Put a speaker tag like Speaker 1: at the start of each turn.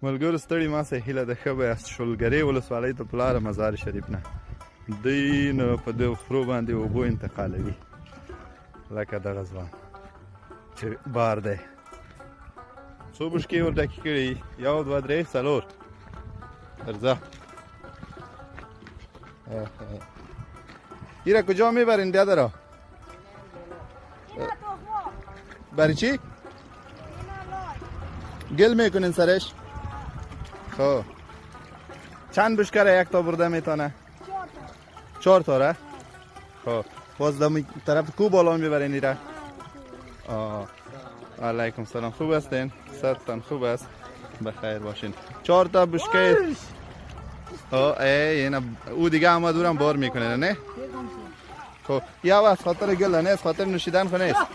Speaker 1: ملګرو ستړي ما سه هیله ده ښه به یاست. شولګرې ولسوالۍ ته په لاره مزار شریف نه دوی نو په دغه خرو باندې اوبو انتقالوي لکه دغه ځوان چې بار دی. څو بشکې ور ډکې کړي؟ 1 2 3 4 ارزه. ایره کجا میبرین بیادر ها؟ برای چی؟ گل میکنین سرش؟ خب چند بشکره یک تا برده میتونه؟ 4 تا ره؟ خب باز دمی طرف کو بالا میبرین ایره؟ علیکم سلام، خوب هستین؟ صدتان خوب است؟ بخیر باشین. 4 تا بشکه او دیگه اما دورم بار میکنه نه؟ خب یا از خاطر گل نه، از خاطر نوشیدن خو نیست.